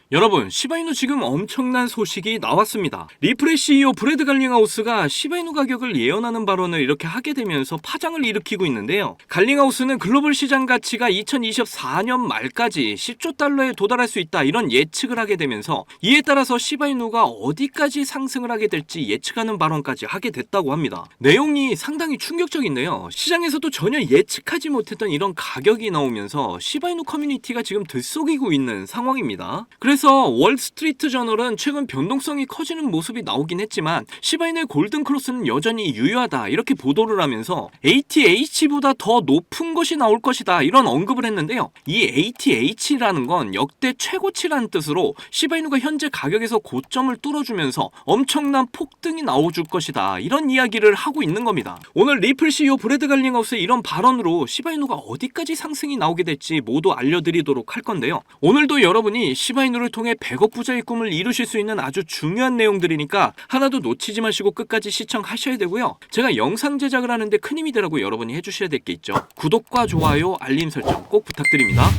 여러분, 시바이누 지금 엄청난 소식이 나왔습니다. 리플의 CEO 브래드 갈링하우스가 시바이누 가격을 예언하는 발언을 이렇게 하게 되면서 파장을 일으키고 있는데요. 갈링하우스는 글로벌 시장 가치가 2024년 말까지 10조 달러에 도달할 수 있다, 이런 예측을 하게 되면서 이에 따라서 시바이누가 어디까지 상승을 하게 될지 예측하는 발언까지 하게 됐다고 합니다. 내용이 상당히 충격적인데요. 시장에서도 전혀 예측하지 못했던 이런 가격이 나오면서 시바이누 커뮤니티가 지금 들썩이고 있는 상황입니다. 그래서 월스트리트 저널은 최근 변동성이 커지는 모습이 나오긴 했지만 시바이누의 골든크로스는 여전히 유효하다, 이렇게 보도를 하면서 ATH보다 더 높은 것이 나올 것이다, 이런 언급을 했는데요. 이 ATH라는 건 역대 최고치라는 뜻으로 시바이누가 현재 가격에서 고점을 뚫어주면서 엄청난 폭등이 나와줄 것이다, 이런 이야기를 하고 있는 겁니다. 오늘 리플 CEO 브래드 갈링하우스의 이런 발언으로 시바이누가 어디까지 상승이 나오게 될지 모두 알려드리도록 할 건데요. 오늘도 여러분이 시바이누를 통해 100억 부자의 꿈을 이루실 수 있는 아주 중요한 내용들이니까 하나도 놓치지 마시고 끝까지 시청하셔야 되고요. 제가 영상 제작을 하는데 큰 힘이 되라고 여러분이 해주셔야 될 게 있죠. 구독과 좋아요, 알림 설정 꼭 부탁드립니다.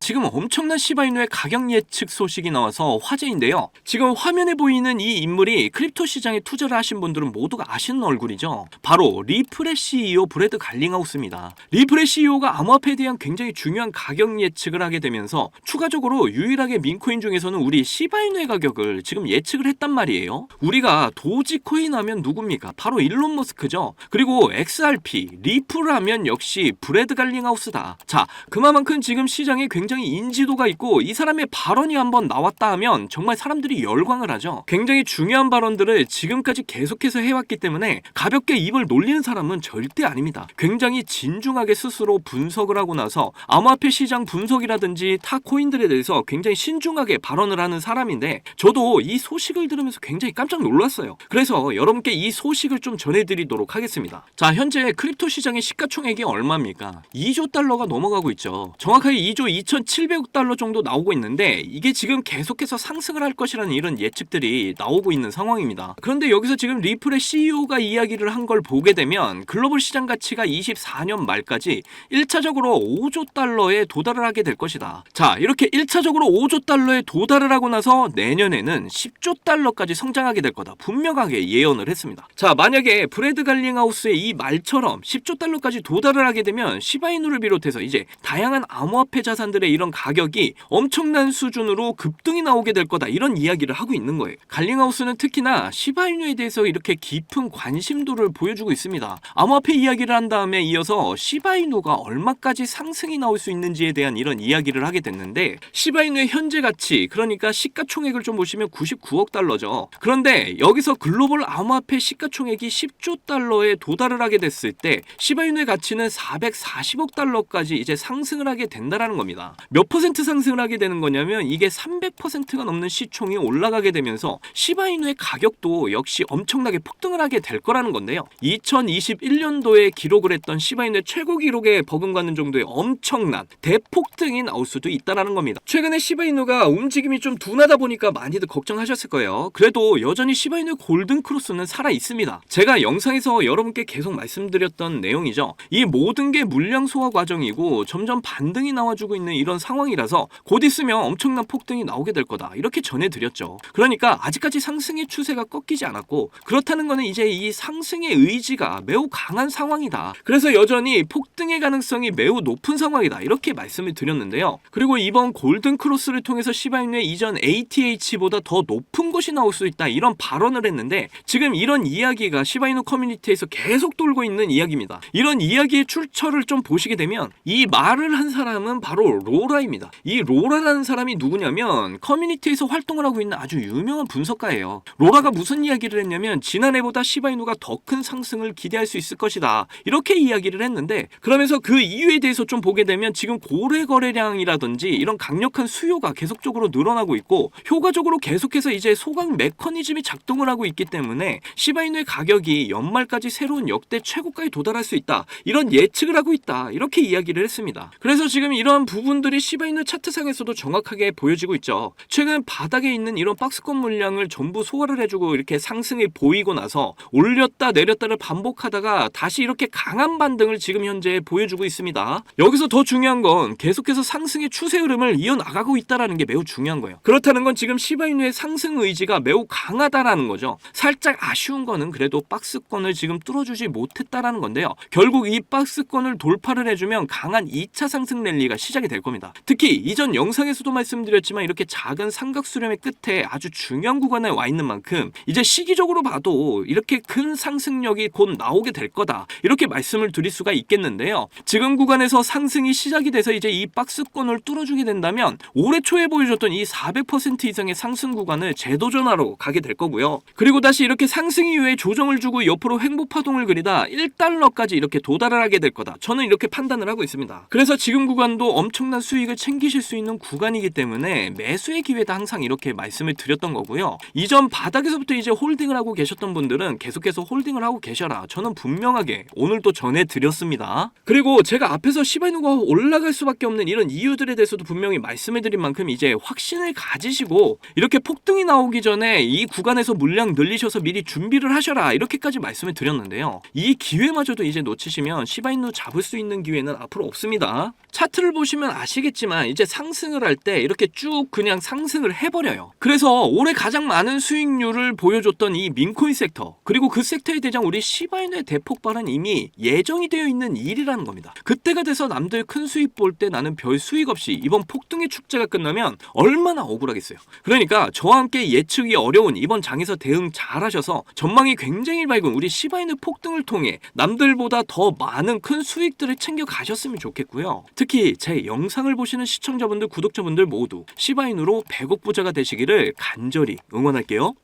지금 엄청난 시바이누의 가격 예측 소식이 나와서 화제인데요. 지금 화면에 보이는 이 인물이 크립토 시장에 투자를 하신 분들은 모두가 아시는 얼굴이죠. 바로 리플의 CEO 브래드 갈링하우스입니다. 리플의 CEO가 암호화폐에 대한 굉장히 중요한 가격 예측을 하게 되면서 추가적으로 유일하게 민코인 중에서는 우리 시바이누의 가격을 지금 예측을 했단 말이에요. 우리가 도지코인 하면 누굽니까? 바로 일론 머스크죠. 그리고 XRP, 리플 하면 역시 브래드 갈링하우스다. 자, 그만큼 지금 시장에 굉장히 인지도가 있고 이 사람의 발언이 한번 나왔다 하면 정말 사람들이 열광을 하죠. 굉장히 중요한 발언들을 지금까지 계속해서 해왔기 때문에 가볍게 입을 놀리는 사람은 절대 아닙니다. 굉장히 진중하게 스스로 분석을 하고 나서 암호화폐 시장 분석이라든지 타 코인들에 대해서 굉장히 신중하게 발언을 하는 사람인데 저도 이 소식을 들으면서 굉장히 깜짝 놀랐어요. 그래서 여러분께 이 소식을 좀 전해드리도록 하겠습니다. 자, 현재 크립토 시장의 시가총액이 얼마입니까? 2조 달러가 넘어가고 있죠. 정확하게 2조 2,700억 달러 정도 나오고 있는데 이게 지금 계속해서 상승을 할 것이라는 이런 예측들이 나오고 있는 상황입니다. 그런데 여기서 지금 리플의 CEO가 이야기를 한 걸 보게 되면 글로벌 시장 가치가 24년 말까지 1차적으로 5조 달러에 도달을 하게 될 것이다. 자, 이렇게 1차적으로 5조 달러에 도달을 하고 나서 내년에는 10조 달러까지 성장하게 될 거다, 분명하게 예언을 했습니다. 자, 만약에 브래드 갈링하우스의 이 말처럼 10조 달러까지 도달을 하게 되면 시바이누를 비롯해서 이제 다양한 암호화폐 자산들의 이런 가격이 엄청난 수준으로 급등이 나오게 될 거다, 이런 이야기를 하고 있는 거예요. 갈링하우스는 특히나 시바이누에 대해서 이렇게 깊은 관심도를 보여주고 있습니다. 암호화폐 이야기를 한 다음에 이어서 시바이누가 얼마까지 상승이 나올 수 있는지에 대한 이런 이야기를 하게 됐는데 시바이누의 현재 가치, 그러니까 시가총액을 좀 보시면 99억 달러죠. 그런데 여기서 글로벌 암호화폐 시가총액이 10조 달러에 도달을 하게 됐을 때 시바이누의 가치는 440억 달러까지 이제 상승을 하게 된다라는 겁니다. 몇 퍼센트 상승을 하게 되는 거냐면 이게 300%가 넘는 시총이 올라가게 되면서 시바이누의 가격도 역시 엄청나게 폭등을 하게 될 거라는 건데요. 2021년도에 기록을 했던 시바이누의 최고 기록에 버금가는 정도의 엄청난 대폭등이 나올 수도 있다라는 겁니다. 최근에 시바이누가 움직임이 좀 둔하다 보니까 많이들 걱정하셨을 거예요. 그래도 여전히 시바이누의 골든크로스는 살아 있습니다. 제가 영상에서 여러분께 계속 말씀드렸던 내용이죠. 이 모든 게 물량 소화 과정이고 점점 반등이 나와주고 있는 이런 상황이라서 곧 있으면 엄청난 폭등이 나오게 될 거다, 이렇게 전해드렸죠. 그러니까 아직까지 상승의 추세가 꺾이지 않았고 그렇다는 거는 이제 이 상승의 의지가 매우 강한 상황이다. 그래서 여전히 폭등의 가능성이 매우 높은 상황이다, 이렇게 말씀을 드렸는데요. 그리고 이번 골든크로스를 통해서 시바이누의 이전 ATH보다 더 높은 것이 나올 수 있다, 이런 발언을 했는데 지금 이런 이야기가 시바이누 커뮤니티에서 계속 돌고 있는 이야기입니다. 이런 이야기의 출처를 좀 보시게 되면 이 말을 한 사람은 바로 로라입니다. 이 로라라는 사람이 누구냐면 커뮤니티에서 활동을 하고 있는 아주 유명한 분석가예요. 로라가 무슨 이야기를 했냐면 지난해보다 시바이누가 더 큰 상승을 기대할 수 있을 것이다, 이렇게 이야기를 했는데 그러면서 그 이유에 대해서 좀 보게 되면 지금 고래 거래량이라든지 이런 강력한 수요가 계속적으로 늘어나고 있고 효과적으로 계속해서 이제 소강 메커니즘이 작동을 하고 있기 때문에 시바이누의 가격이 연말까지 새로운 역대 최고가에 도달할 수 있다, 이런 예측을 하고 있다, 이렇게 이야기를 했습니다. 그래서 지금 이러한 부분들이 내용들이 시바이누 차트상에서도 정확하게 보여지고 있죠. 최근 바닥에 있는 이런 박스권 물량을 전부 소화를 해주고 이렇게 상승이 보이고 나서 올렸다 내렸다를 반복하다가 다시 이렇게 강한 반등을 지금 현재 보여주고 있습니다. 여기서 더 중요한 건 계속해서 상승의 추세 흐름을 이어나가고 있다는 게 매우 중요한 거예요. 그렇다는 건 지금 시바이누의 상승 의지가 매우 강하다라는 거죠. 살짝 아쉬운 거는 그래도 박스권을 지금 뚫어주지 못했다라는 건데요. 결국 이 박스권을 돌파를 해주면 강한 2차 상승 랠리가 시작이 될 겁니다. 특히 이전 영상에서도 말씀드렸지만 이렇게 작은 삼각 수렴의 끝에 아주 중요한 구간에 와 있는 만큼 이제 시기적으로 봐도 이렇게 큰 상승력이 곧 나오게 될 거다, 이렇게 말씀을 드릴 수가 있겠는데요. 지금 구간에서 상승이 시작이 돼서 이제 이 박스권을 뚫어주게 된다면 올해 초에 보여줬던 이 400% 이상의 상승 구간을 재도전하러 가게 될 거고요. 그리고 다시 이렇게 상승 이후에 조정을 주고 옆으로 횡보 파동을 그리다 1달러까지 이렇게 도달을 하게 될 거다, 저는 이렇게 판단을 하고 있습니다. 그래서 지금 구간도 엄청난 수익을 챙기실 수 있는 구간이기 때문에 매수의 기회다 항상 이렇게 말씀을 드렸던 거고요. 이전 바닥에서부터 이제 홀딩을 하고 계셨던 분들은 계속해서 홀딩을 하고 계셔라, 저는 분명하게 오늘 또 전해드렸습니다. 그리고 제가 앞에서 시바이누가 올라갈 수밖에 없는 이런 이유들에 대해서도 분명히 말씀을 드린 만큼 이제 확신을 가지시고 이렇게 폭등이 나오기 전에 이 구간에서 물량 늘리셔서 미리 준비를 하셔라, 이렇게까지 말씀을 드렸는데요. 이 기회마저도 이제 놓치시면 시바이누 잡을 수 있는 기회는 앞으로 없습니다. 차트를 보시면 아시겠지만 이제 상승을 할 때 이렇게 쭉 그냥 상승을 해버려요. 그래서 올해 가장 많은 수익률을 보여줬던 이 민코인 섹터, 그리고 그 섹터의 대장 우리 시바이누의 대폭발은 이미 예정이 되어 있는 일이라는 겁니다. 그때가 돼서 남들 큰 수익 볼 때 나는 별 수익 없이 이번 폭등의 축제가 끝나면 얼마나 억울하겠어요. 그러니까 저와 함께 예측이 어려운 이번 장에서 대응 잘 하셔서 전망이 굉장히 밝은 우리 시바이누 폭등을 통해 남들보다 더 많은 큰 수익들을 챙겨 가셨으면 좋겠고요. 특히 제 영상을 보시는 시청자분들, 구독자분들 모두 시바이누로 100억 부자가 되시기를 간절히 응원할게요.